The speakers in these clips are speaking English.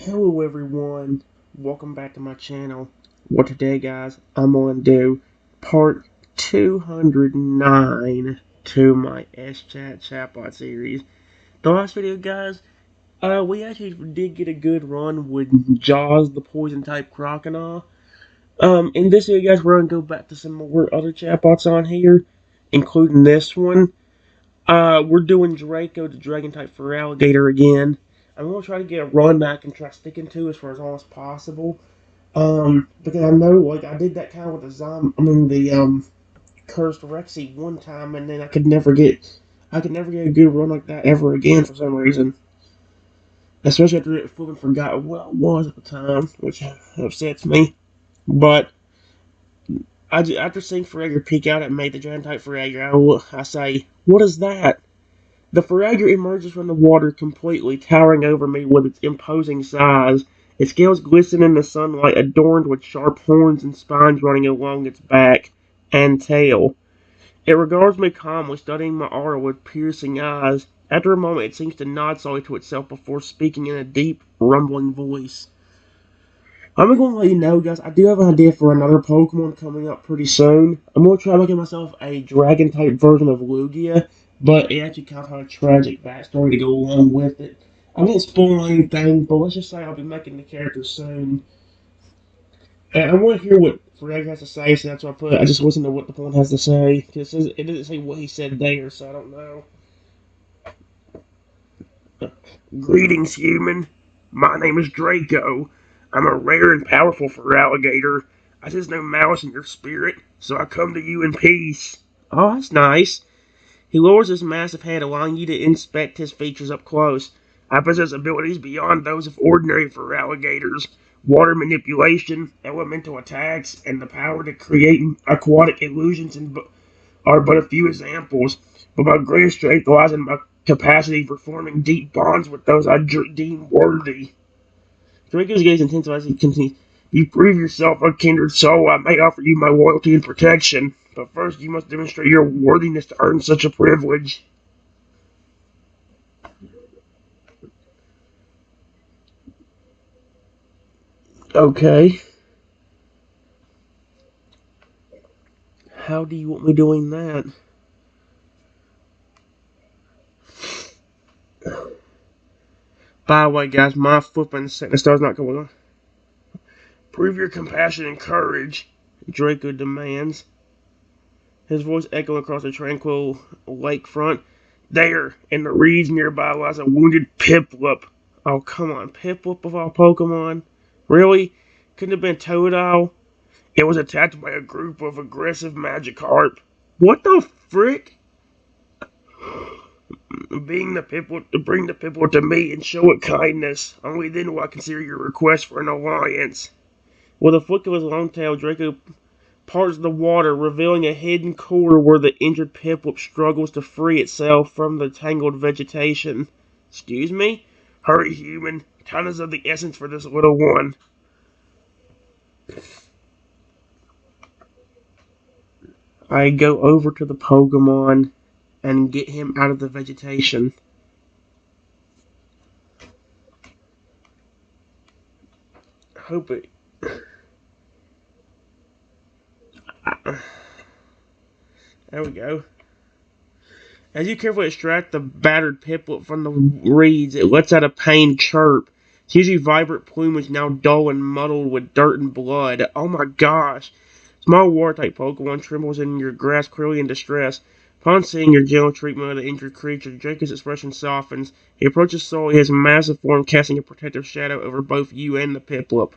Hello everyone, welcome back to my channel. Well today guys, I'm going to do part 209 to my SChat chatbot series. The last video guys, we actually did get a good run with Jaws the poison type crocodile. In this video guys, we're going to go back to some more other chatbots on here, including this one. We're doing Draco the dragon type Feraligatr again. I'm going to try to get a run that I can try sticking to as far as long as possible. Because I know, like, I did that kind of with the cursed Rexy one time, and then I could never get a good run like that ever again for some reason. Especially after it flipping forgot what it was at the time, which upsets me. But after seeing Feraligatr peek out at me, the giant type Feraligatr, I say, "What is that?" The Feraligatr emerges from the water completely, towering over me with its imposing size. Its scales glisten in the sunlight, adorned with sharp horns and spines running along its back and tail. It regards me calmly, studying my aura with piercing eyes. After a moment, it seems to nod slowly to itself before speaking in a deep, rumbling voice. I'm going to let you know, guys, I do have an idea for another Pokemon coming up pretty soon. I'm going to try making myself a dragon-type version of Lugia, but it actually kind of has a tragic backstory to go along with it. I won't spoil anything, but let's just say I'll be making the character soon. And I want to hear what Frederik has to say, so that's what I put. I just listen to what the Pokemon has to say, because it doesn't say what he said there, so I don't know. Greetings, human. My name is Draco. I'm a rare and powerful Feraligatr. I sense no malice in your spirit, so I come to you in peace. Oh, that's nice. He lowers his massive head, allowing you to inspect his features up close. I possess abilities beyond those of ordinary Feraligatrs. Water manipulation, elemental attacks, and the power to create aquatic illusions are but a few examples, but my greatest strength lies in my capacity for forming deep bonds with those I deem worthy. Draco's gaze intensifies as he continues. You prove yourself a kindred soul. I may offer you my loyalty and protection, but first you must demonstrate your worthiness to earn such a privilege. Okay. How do you want me doing that? By the way, guys, my flipping sentence star's not going on. Prove your compassion and courage, Draco demands, his voice echoing across the tranquil lakefront. There, in the reeds nearby, lies a wounded Piplup. Oh, come on, Piplup of all Pokemon? Really? Couldn't have been Totodile? It was attacked by a group of aggressive Magikarp. What the frick? Bring the Piplup to me and show it kindness. Only then will I consider your request for an alliance. With a flick of his long tail, Draco parts the water, revealing a hidden cooler where the injured Piplup struggles to free itself from the tangled vegetation. Excuse me? Hurry, human. Time is of the essence for this little one. I go over to the Pokemon and get him out of the vegetation. Hope it. There we go. As you carefully extract the battered Piplup from the reeds, it lets out a pained chirp. Its usually vibrant plumage now dull and muddled with dirt and blood. Oh my gosh! Small war-type Pokemon trembles in your grasp, clearly in distress. Upon seeing your gentle treatment of the injured creature, Draco's expression softens. He approaches slowly, his massive form casting a protective shadow over both you and the Piplup.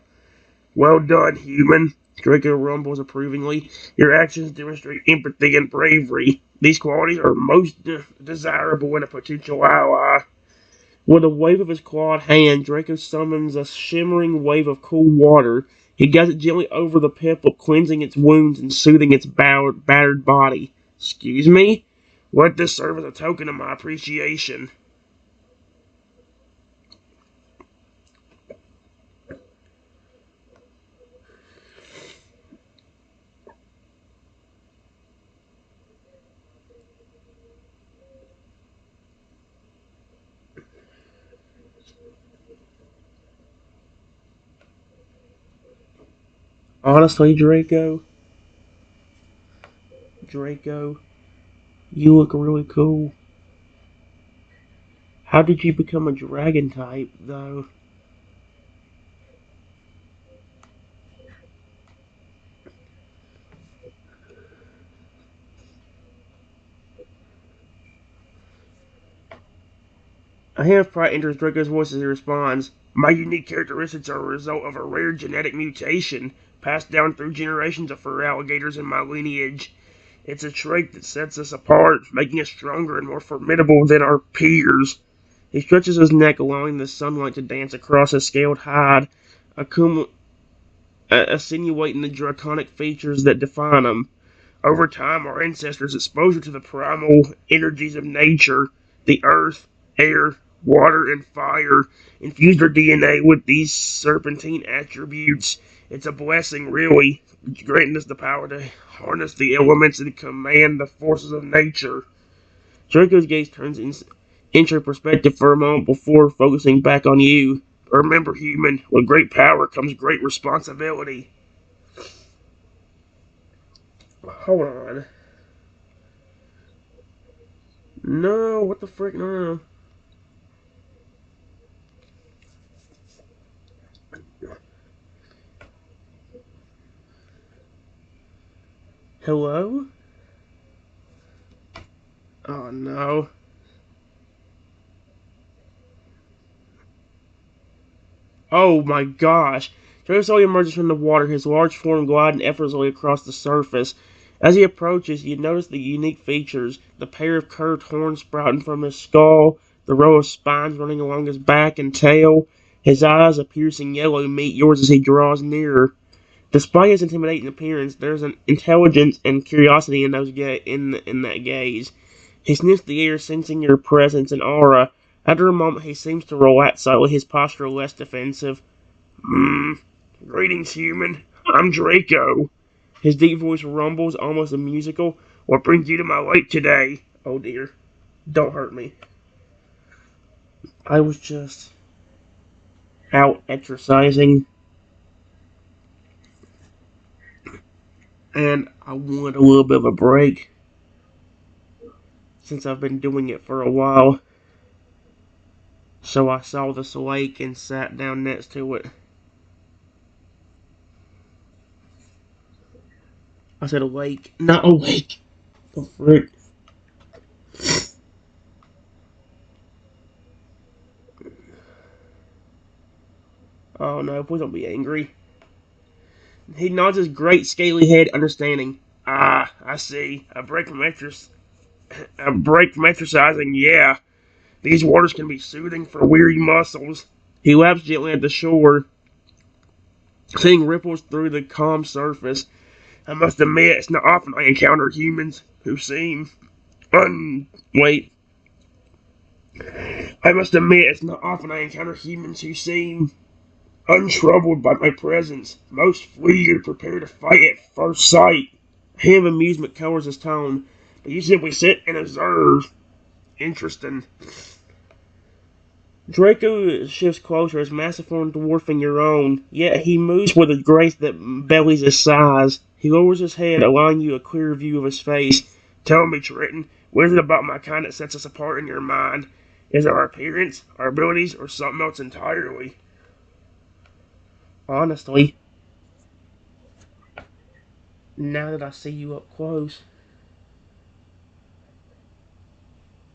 Well done, human. Draco rumbles approvingly. Your actions demonstrate empathy and bravery. These qualities are most desirable in a potential ally. With a wave of his clawed hand, Draco summons a shimmering wave of cool water. He guides it gently over the Piplup, cleansing its wounds and soothing its battered body. Excuse me? Let this serve as a token of my appreciation. Honestly, Draco, you look really cool. How did you become a dragon type, though? A hand of pride enters Draco's voice as he responds. My unique characteristics are a result of a rare genetic mutation passed down through generations of Feraligatrs in my lineage. It's a trait that sets us apart, making us stronger and more formidable than our peers. He stretches his neck, allowing the sunlight to dance across his scaled hide, accentuating the draconic features that define him. Over time, our ancestors' exposure to the primal energies of nature, the earth, air, water, and fire, infused our DNA with these serpentine attributes. It's a blessing, really, granting us the power to harness the elements and command the forces of nature. Draco's gaze turns into perspective for a moment before focusing back on you. Remember, human, with great power comes great responsibility. Hold on. No, what the frick? No. Hello? Oh no. Oh my gosh. Draco emerges from the water, his large form gliding effortlessly across the surface. As he approaches, you notice the unique features, the pair of curved horns sprouting from his skull, the row of spines running along his back and tail. His eyes, a piercing yellow, meet yours as he draws nearer. Despite his intimidating appearance, there's an intelligence and curiosity in in that gaze. He sniffs the air, sensing your presence and aura. After a moment, he seems to relax slightly, his posture less defensive. Hmm. Greetings, human. I'm Draco. His deep voice rumbles, almost musical. What brings you to my lake today? Oh dear. Don't hurt me. I was just out exercising, and I wanted a little bit of a break since I've been doing it for a while. So I saw this lake and sat down next to it. I said a lake, not a lake. The frick? Oh no, please don't be angry. He nods his great scaly head, understanding. Ah, I see. A break from exercising, yeah. These waters can be soothing for weary muscles. He laps gently at the shore, seeing ripples through the calm surface. I must admit, it's not often I encounter humans who seem wait. I must admit, it's not often I encounter humans who seem untroubled by my presence. Most flee or prepare to fight at first sight. A hint of amusement colors his tone, but you simply sit and observe. Interesting. Draco shifts closer, his massive form dwarfing your own, yet he moves with a grace that belies his size. He lowers his head, allowing you a clearer view of his face. Tell me, Triton, what is it about my kind that sets us apart in your mind? Is it our appearance, our abilities, or something else entirely? Honestly, now that I see you up close,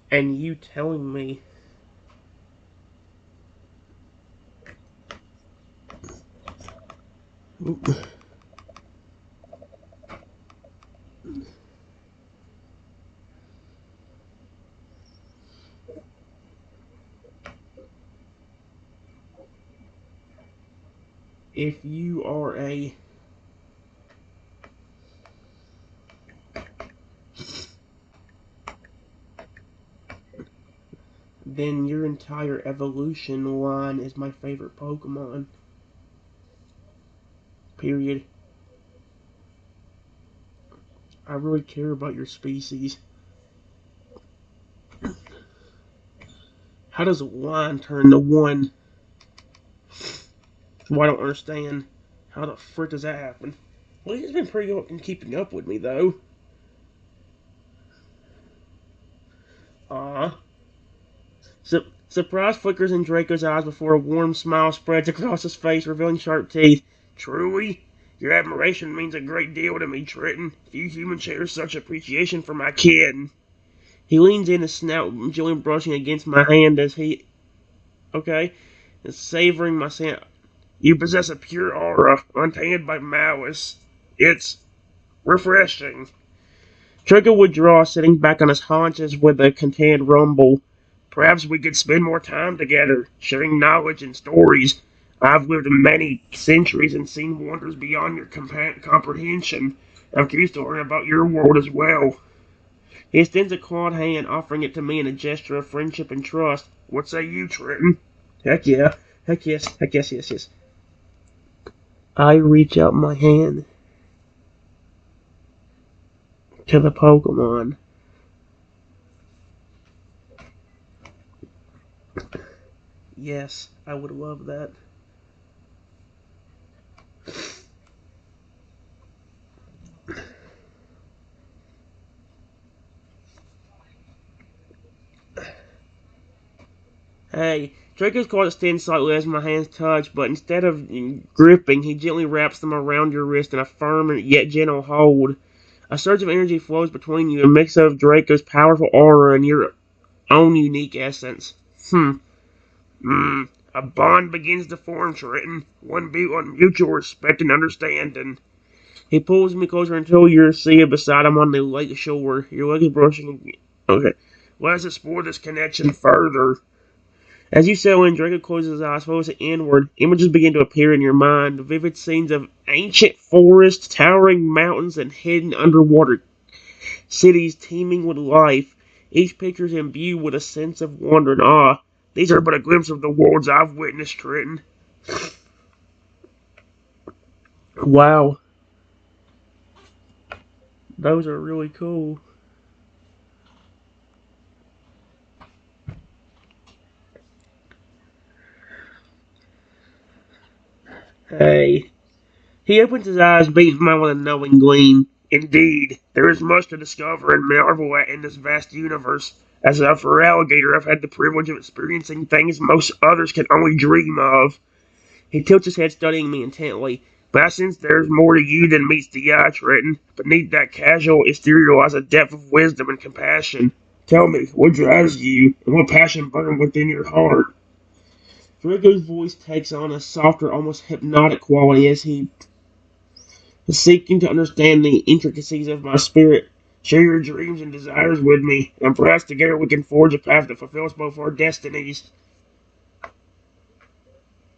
and you telling me if you are a then your entire evolution line is my favorite Pokemon. Period. I really care about your species. How does one turn to one? Well, I don't understand. How the frick does that happen? Well, he's been pretty good in keeping up with me, though. Ah. Surprise flickers in Draco's eyes before a warm smile spreads across his face, revealing sharp teeth. Truly? Your admiration means a great deal to me, Triton. Few humans share such appreciation for my kid. He leans in, his snout gently brushing against my hand as he, is savoring my scent. You possess a pure aura, untainted by malice. It's refreshing. Draco withdraws, sitting back on his haunches with a content rumble. Perhaps we could spend more time together, sharing knowledge and stories. I've lived many centuries and seen wonders beyond your comprehension. I'm curious to learn about your world as well. He extends a clawed hand, offering it to me in a gesture of friendship and trust. What say you, Trenton? Heck yeah. Heck yes. Heck yes, yes, yes. I reach out my hand to the Pokemon. Yes, I would love that. Hey, Draco's claws extend slightly as my hands touch, but instead of gripping, he gently wraps them around your wrist in a firm and yet gentle hold. A surge of energy flows between you, a mix of Draco's powerful aura and your own unique essence. A bond begins to form, Triton. One built on mutual respect and understanding. He pulls me closer until you're seated beside him on the lake shore. Your legs brushing. Okay. Let's explore this connection further. As you settle in, Draco closes his eyes, focusing inward. Images begin to appear in your mind. Vivid scenes of ancient forests, towering mountains, and hidden underwater cities teeming with life. Each picture is imbued with a sense of wonder and awe. These are but a glimpse of the worlds I've witnessed, Trenton. Wow, those are really cool. Hey. He opens his eyes, meeting mine with a knowing gleam. Indeed, there is much to discover and marvel at in this vast universe. As a Feraligatr, I've had the privilege of experiencing things most others can only dream of. He tilts his head, studying me intently. But I sense there's more to you than meets the eye, Trenton. Beneath that casual exterior lies a depth of wisdom and compassion. Tell me, what drives you, and what passion burns within your heart? Draco's voice takes on a softer, almost hypnotic quality as he seeking to understand the intricacies of my spirit. Share your dreams and desires with me, and perhaps together we can forge a path that fulfills both our destinies.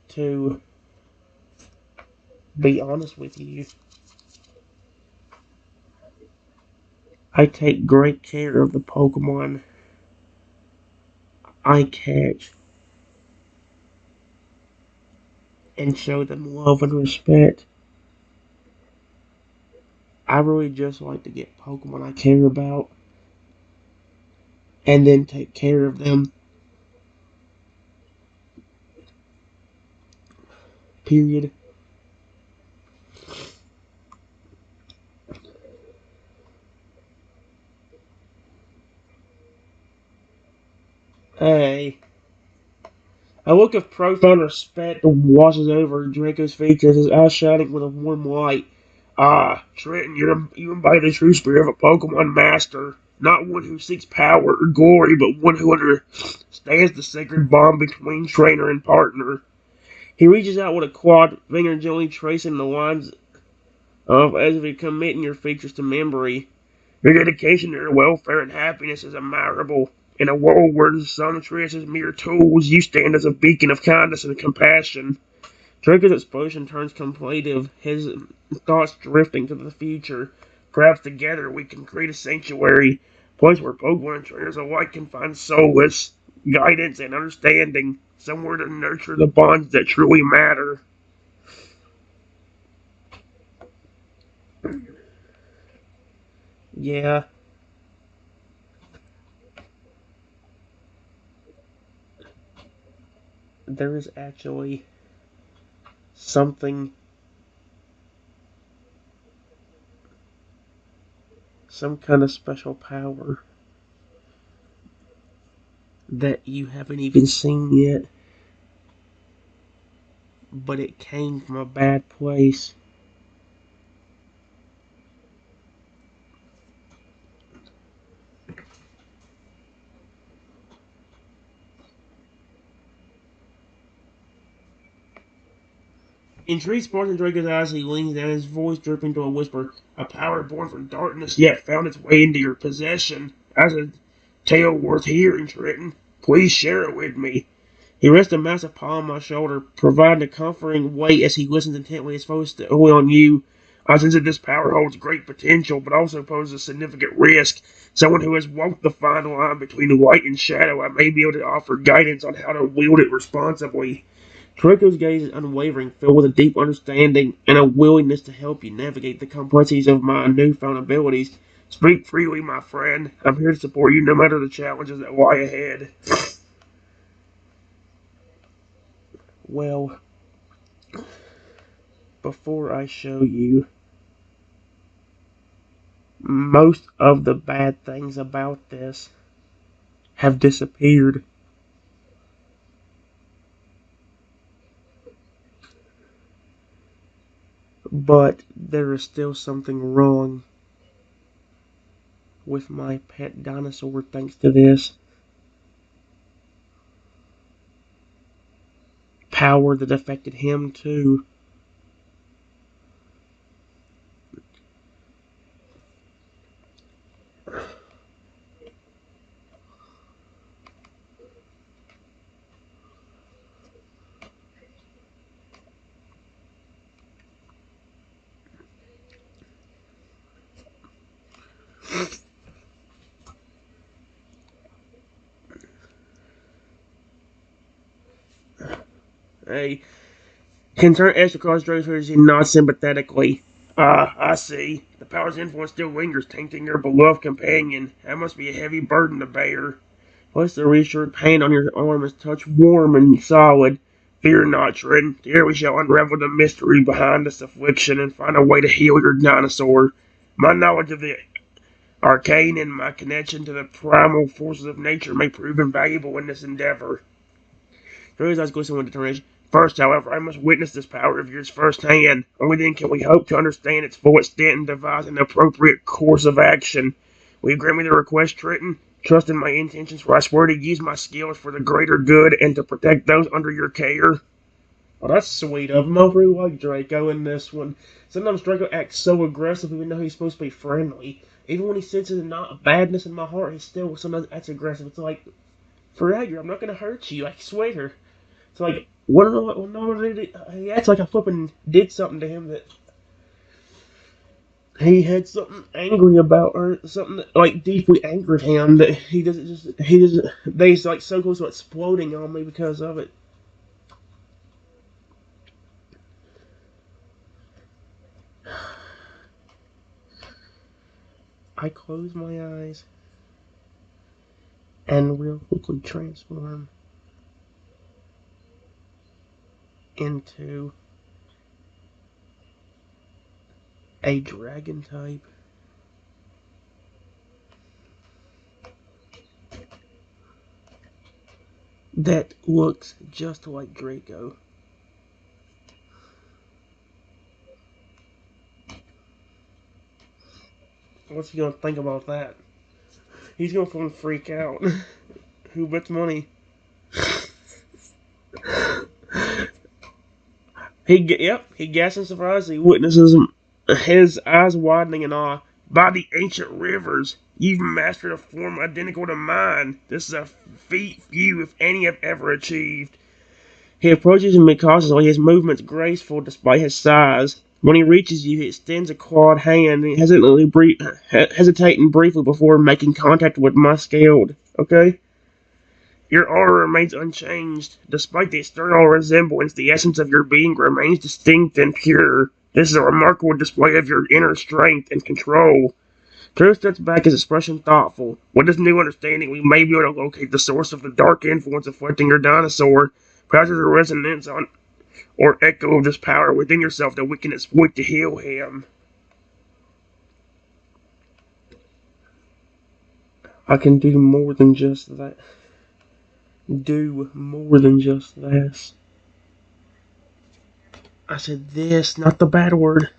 To be honest with you, I take great care of the Pokemon I catch and show them love and respect. I really just like to get Pokemon I care about and then take care of them. Period. Hey. A look of profound respect washes over Draco's features, his eyes shining with a warm light. Ah, Trenton, you embody the true spirit of a Pokemon master. Not one who seeks power or glory, but one who understands the sacred bond between trainer and partner. He reaches out with a clawed finger, gently tracing the lines of as if he committing your features to memory. Your dedication to their welfare and happiness is admirable. In a world where some treat us as mere tools, you stand as a beacon of kindness and compassion. Draco's expression turns contemplative, his thoughts drifting to the future. Perhaps together we can create a sanctuary, a place where Pokemon and trainers alike can find solace, guidance, and understanding, somewhere to nurture the bonds that truly matter. Yeah, there is actually something some kind of special power that you haven't even seen yet, but it came from a bad place. Intrigued sparks in Draco's eyes, he leans down, his voice dripping to a whisper. A power born from darkness yet found its way into your possession. As a tale worth hearing, Trenton. Please share it with me. He rests a massive palm on my shoulder, providing a comforting weight as he listens intently, his focus only on you. I sense that this power holds great potential, but also poses a significant risk. Someone who has walked the fine line between light and shadow, I may be able to offer guidance on how to wield it responsibly. Draco's gaze is unwavering, filled with a deep understanding and a willingness to help you navigate the complexities of my newfound abilities. Speak freely, my friend. I'm here to support you no matter the challenges that lie ahead. Well, before I show you, most of the bad things about this have disappeared. But there is still something wrong with my pet dinosaur thanks to this power that affected him too. Hey, concerned Esther across Draco's he nods sympathetically. I see. The power's influence still lingers, tainting your beloved companion. That must be a heavy burden to bear. Place the reassured hand on your arm is touch warm and solid. Fear not, Trin. Here we shall unravel the mystery behind this affliction and find a way to heal your dinosaur. My knowledge of the arcane and my connection to the primal forces of nature may prove invaluable in this endeavor. Draco's eyes glisten with determination. First, however, I must witness this power of yours firsthand. Only then can we hope to understand its full extent and devise an appropriate course of action. Will you grant me the request, Trenton? Trust in my intentions, for I swear to use my skills for the greater good and to protect those under your care. Oh, that's sweet of him. I really like Draco in this one. Sometimes Draco acts so aggressive even though he's supposed to be friendly. Even when he senses not badness in my heart, he still sometimes acts aggressive. It's like, Feraligatr, I'm not going to hurt you, I swear. It's like, he acts like I flipping did something to him that he had something angry about, or something that, like, deeply angered him that he's like so close to exploding on me because of it. I close my eyes and real quickly transform into a dragon type. That looks just like Draco. What's he gonna think about that? He's gonna fucking freak out. Who bets money? He gasps in surprise. He witnesses his eyes widening in awe. By the ancient rivers, you've mastered a form identical to mine. This is a feat few, if any, have ever achieved. He approaches him cautiously, his movements graceful despite his size. When he reaches you, he extends a clawed hand, hesitating briefly before making contact with my scaled. Okay? Your aura remains unchanged. Despite the external resemblance, the essence of your being remains distinct and pure. This is a remarkable display of your inner strength and control. Drew steps back, his expression thoughtful. With this new understanding, we may be able to locate the source of the dark influence afflicting your dinosaur. Perhaps there's a resonance on or echo of this power within yourself that we can exploit to heal him. I can do more than just that. Do more than just this. I said this, not the bad word.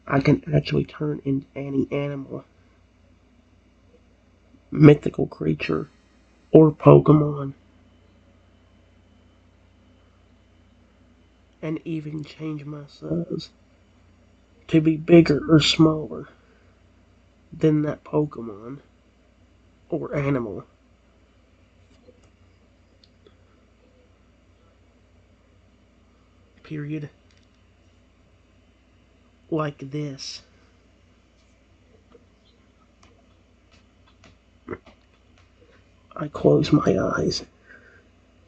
I can actually turn into any animal, mythical creature, or Pokemon, and even change my size to be bigger or smaller than that Pokemon or animal. Period. Like this. I close my eyes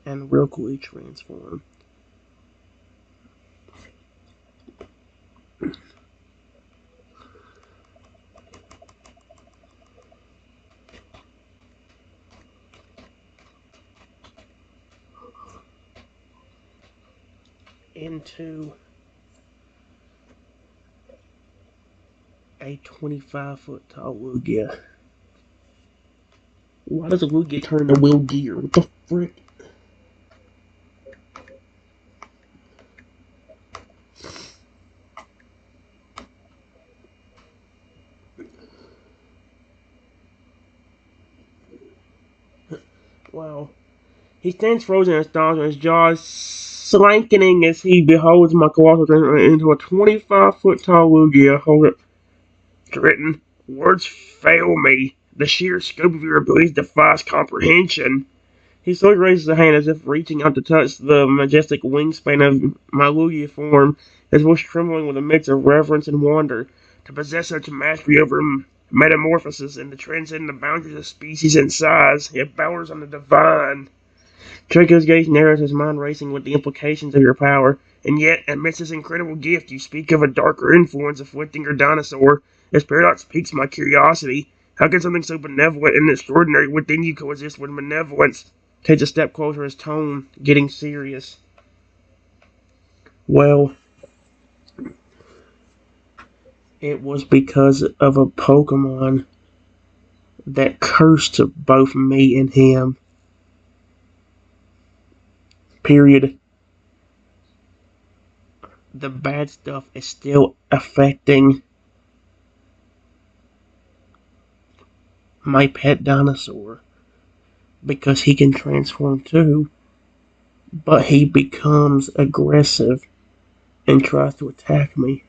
and real quickly transform into a 25-foot tall Lugia. Why does a Lugia turn into Will Gear? What the frick? Wow. He stands frozen in astonishment, his jaws slackening as he beholds my colossal transformation into a 25-foot tall Lugia. Hold it. Written. Words fail me. The sheer scope of your abilities defies comprehension. He slowly raises a hand as if reaching out to touch the majestic wingspan of my Lugia form, his voice trembling with a mix of reverence and wonder. To possess such mastery over metamorphosis and to transcend the boundaries of species and size, it borders on the divine. Draco's gaze narrows, his mind racing with the implications of your power. And yet, amidst this incredible gift, you speak of a darker influence afflicting your dinosaur. This paradox piques my curiosity. How can something so benevolent and extraordinary within you coexist with malevolence? Takes a step closer, his tone getting serious. Well, it was because of a Pokemon that cursed both me and him. Period. The bad stuff is still affecting my pet dinosaur because he can transform too, but he becomes aggressive and tries to attack me.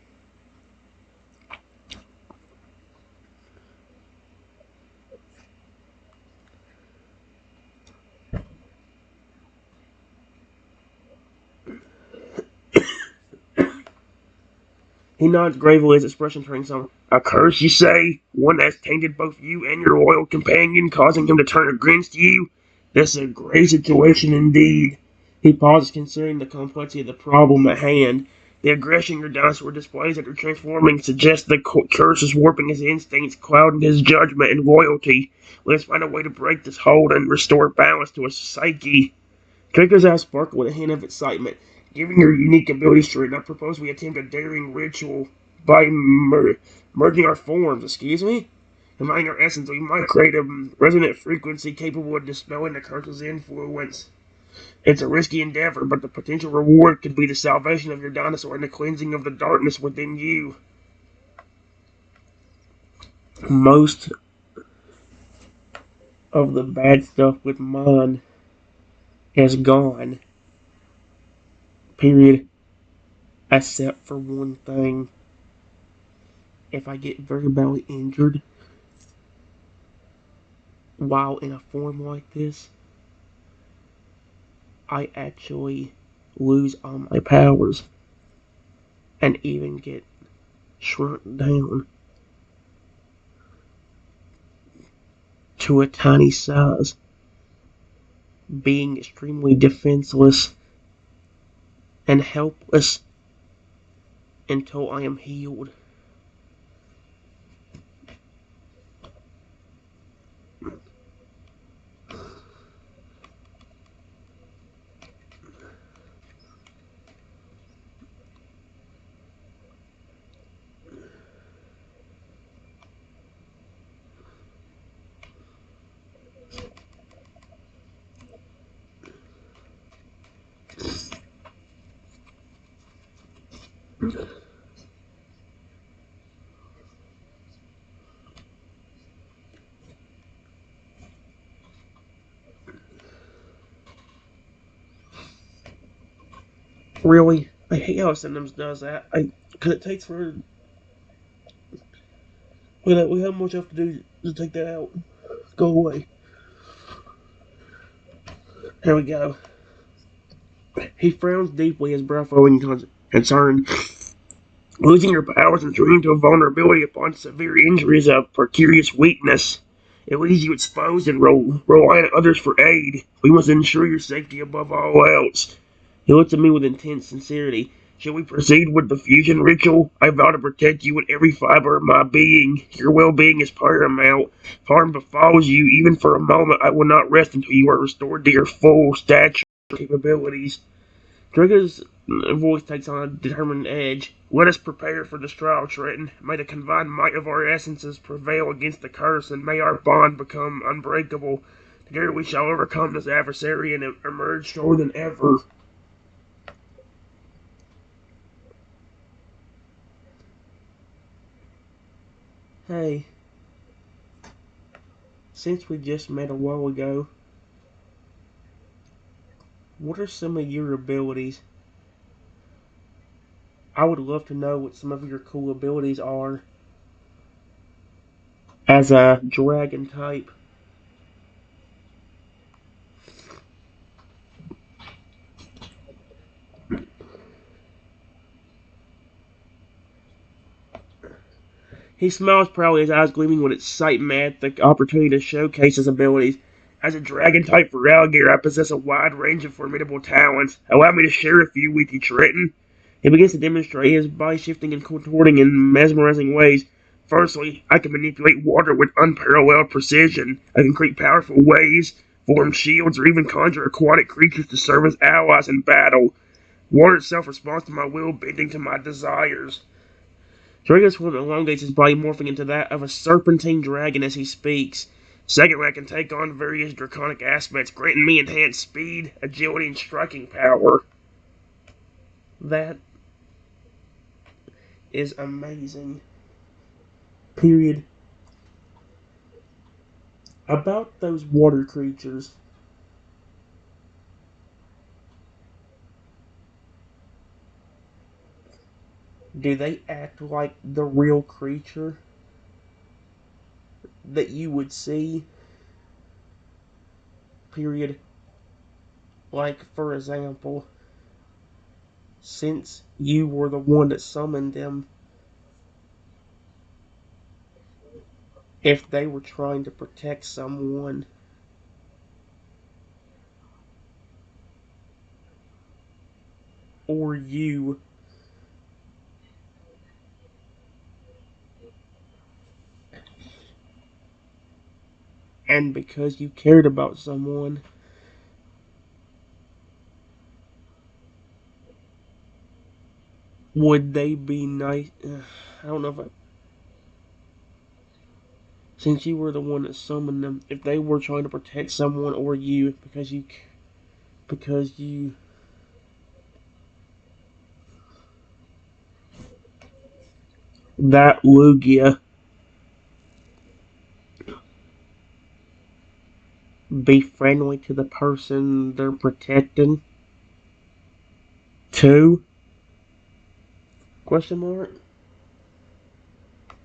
He nods gravely, his expression turning some. A curse, you say? One that's tainted both you and your loyal companion, causing him to turn against you? This is a grave situation indeed. He pauses, considering the complexity of the problem at hand. The aggression your dinosaur displays after transforming suggests the curse is warping his instincts, clouding his judgment and loyalty. Let's find a way to break this hold and restore balance to his psyche. Draco's eyes sparkle with a hint of excitement. Given your unique abilities, Shred, I propose we attempt a daring ritual by merging our forms. Excuse me? Combining our essence, we might create a resonant frequency capable of dispelling the curse's influence. It's a risky endeavor, but the potential reward could be the salvation of your dinosaur and the cleansing of the darkness within you. Most of the bad stuff with mine is gone. Period. Except for one thing. If I get very badly injured while in a form like this, I actually lose all my powers and even get shrunk down to a tiny size, being extremely defenseless and helpless until I am healed. Really? I hate how Synonyms does that. Cause it takes for. We have much enough to do to take that out. Go away. Here we go. He frowns deeply, his breath flowing concern. Losing your powers and turning to a vulnerability upon severe injury is a precarious weakness. It leaves you exposed and rely on others for aid. We must ensure your safety above all else. He looks at me with intense sincerity. Shall we proceed with the fusion ritual? I vow to protect you with every fiber of my being. Your well-being is paramount. If harm befalls you, even for a moment, I will not rest until you are restored to your full stature and capabilities. Draco's voice takes on a determined edge. Let us prepare for this trial, Trenton. May the combined might of our essences prevail against the curse, and may our bond become unbreakable. Together we shall overcome this adversary and emerge stronger than ever. Hey, since we just met a while ago, what are some of your abilities? I would love to know what some of your cool abilities are as a dragon type. He smiles proudly, his eyes gleaming with excitement at the opportunity to showcase his abilities. As a dragon-type Feraligatr, I possess a wide range of formidable talents. Allow me to share a few with you, Trenton. He begins to demonstrate his body shifting and contorting in mesmerizing ways. Firstly, I can manipulate water with unparalleled precision. I can create powerful waves, form shields, or even conjure aquatic creatures to serve as allies in battle. Water itself responds to my will, bending to my desires. Draco's form elongates his body, morphing into that of a serpentine dragon as he speaks. Secondly, I can take on various draconic aspects, granting me enhanced speed, agility, and striking power. That is amazing. Period. About those water creatures, do they act like the real creature that you would see? Period. Like, for example, since you were the one that summoned them, if they were trying to protect someone or you, and because you cared about someone, would they be nice? I don't know if I. Since you were the one that summoned them, if they were trying to protect someone or you, because you, that Lugia, be friendly to the person they're protecting? Too? Question mark?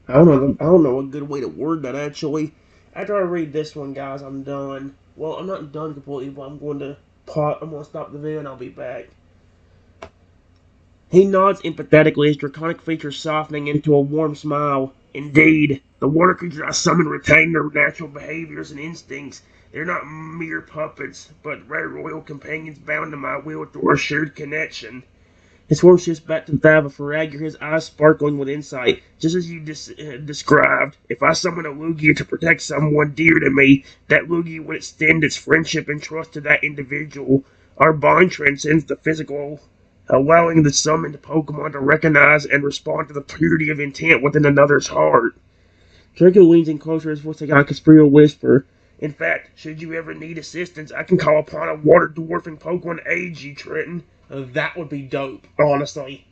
I don't know. I don't know a good way to word that actually. After I read this one, guys, I'm done. Well, I'm not done completely, but I'm going to pause. I'm going to stop the video and I'll be back. He nods empathetically, his draconic features softening into a warm smile. Indeed, the water creatures I summon retain their natural behaviors and instincts. They're not mere puppets, but royal companions bound to my will through a shared connection. His form shifts back to that of a Feraligatr, his eyes sparkling with insight. Just as you described, if I summon a Lugia to protect someone dear to me, that Lugia would extend its friendship and trust to that individual. Our bond transcends the physical, allowing the summoned Pokemon to recognize and respond to the purity of intent within another's heart. Draco leans in closer, his voice taking on a Casprio whisper. In fact, should you ever need assistance, I can call upon a water dwarfing Pokemon to aid you, Trenton. That would be dope, honestly.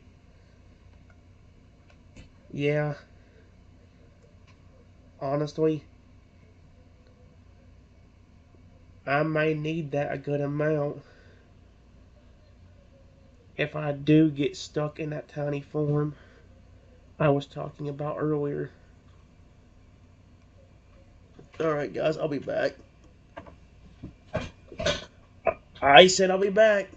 Yeah, honestly, I may need that a good amount if I do get stuck in that tiny form I was talking about earlier. Alright, guys, I'll be back. I said I'll be back.